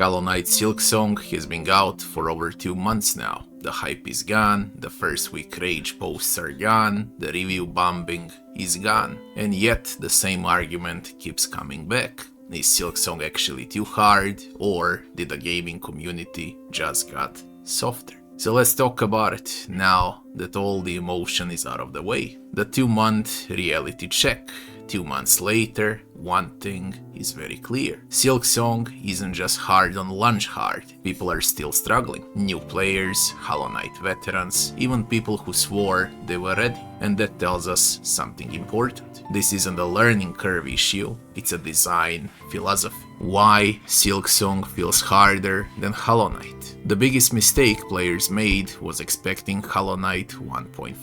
Hollow Knight Silksong has been out for over 2 months now. The hype is gone, the first week rage posts are gone, the review bombing is gone, and yet the same argument keeps coming back. Is Silksong actually too hard, or did the gaming community just got softer? So let's talk about it now that all the emotion is out of the way. The 2-month reality check. 2 months later, one thing is very clear. Silksong isn't just hard on launch hard. People are still struggling. New players, Hollow Knight veterans, even people who swore they were ready. And that tells us something important. This isn't a learning curve issue, it's a design philosophy. Why Silksong feels harder than Hollow Knight? The biggest mistake players made was expecting Hollow Knight 1.5.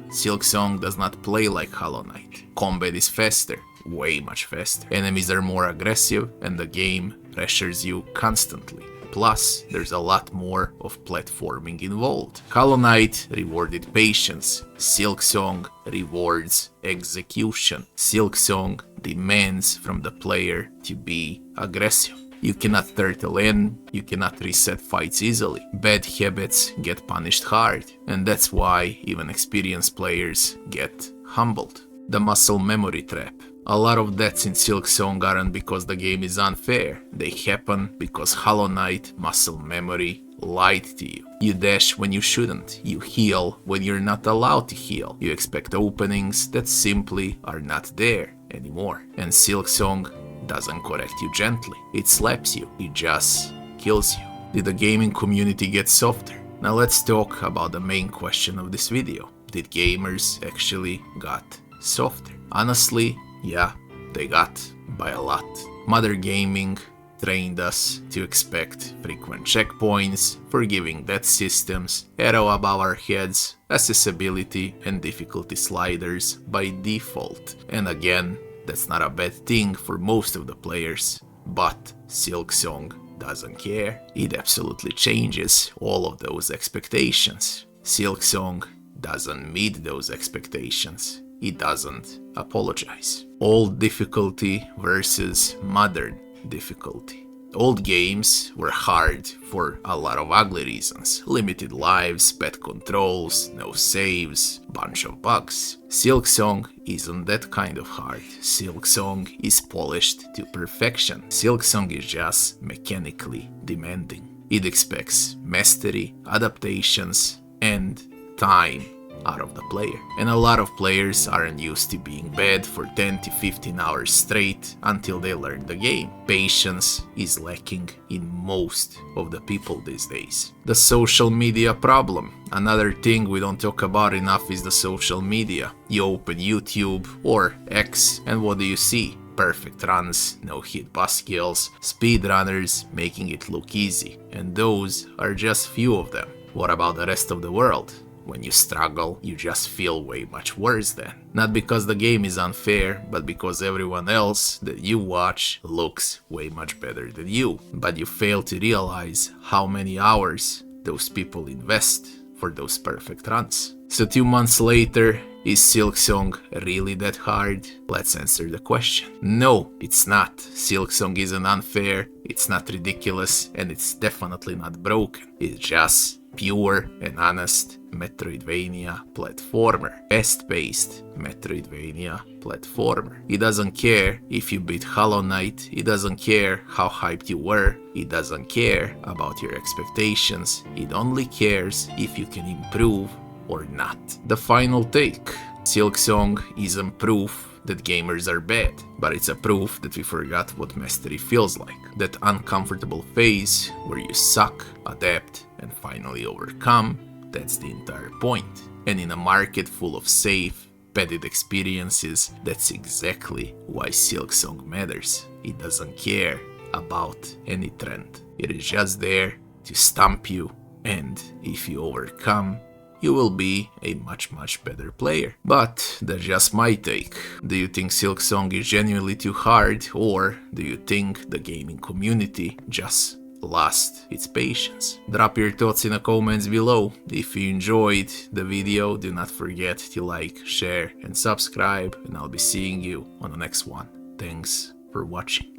Silksong does not play like Hollow Knight. Combat is faster, way much faster. Enemies are more aggressive and the game pressures you constantly. Plus, there's a lot more of platforming involved. Hollow Knight rewarded patience. Silksong rewards execution. Silksong demands from the player to be aggressive. You cannot turtle in, you cannot reset fights easily. Bad habits get punished hard, and that's why even experienced players get humbled. The muscle memory trap. A lot of deaths in Silksong aren't because the game is unfair. They happen because Hollow Knight muscle memory lied to you. You dash when you shouldn't. You heal when you're not allowed to heal. You expect openings that simply are not there anymore. And Silksong doesn't correct you gently. It slaps you. It just kills you. Did the gaming community get softer? Now let's talk about the main question of this video. Did gamers actually got softer? Honestly, yeah, they got by a lot. Modern gaming trained us to expect frequent checkpoints, forgiving death systems, arrow above our heads, accessibility and difficulty sliders by default. And again, that's not a bad thing for most of the players, but Silksong doesn't care. It absolutely changes all of those expectations. Silksong doesn't meet those expectations. It doesn't apologize. Old difficulty versus modern difficulty. Old games were hard for a lot of ugly reasons. Limited lives, bad controls, no saves, bunch of bugs. Silksong isn't that kind of hard. Silksong is polished to perfection. Silksong is just mechanically demanding. It expects mastery, adaptations, and time out of the player. And a lot of players aren't used to being bad for 10 to 15 hours straight until they learn the game. Patience is lacking in most of the people these days. The social media problem. Another thing we don't talk about enough is the social media. You open YouTube or X and what do you see? Perfect runs, no hit boss kills, speedrunners making it look easy. And those are just few of them. What about the rest of the world? When you struggle, you just feel way much worse then. Not because the game is unfair, but because everyone else that you watch looks way much better than you. But you fail to realize how many hours those people invest for those perfect runs. So 2 months later, is Silksong really that hard? Let's answer the question. No, it's not. Silksong isn't unfair, it's not ridiculous, and it's definitely not broken. It's just pure and honest Metroidvania platformer. Fast-paced Metroidvania platformer. It doesn't care if you beat Hollow Knight, it doesn't care how hyped you were, it doesn't care about your expectations, it only cares if you can improve or not. The final take. Silksong isn't proof that gamers are bad, but it's a proof that we forgot what mastery feels like. That uncomfortable phase where you suck, adapt, and finally overcome, that's the entire point. And in a market full of safe, padded experiences, that's exactly why Silksong matters. It doesn't care about any trend. It is just there to stump you, and if you overcome, you will be a much better player. But that's just my take. Do you think Silksong is genuinely too hard, or do you think the gaming community just lost its patience? Drop your thoughts in the comments below. If you enjoyed the video, do not forget to like, share and subscribe, and I'll be seeing you on the next one. Thanks for watching.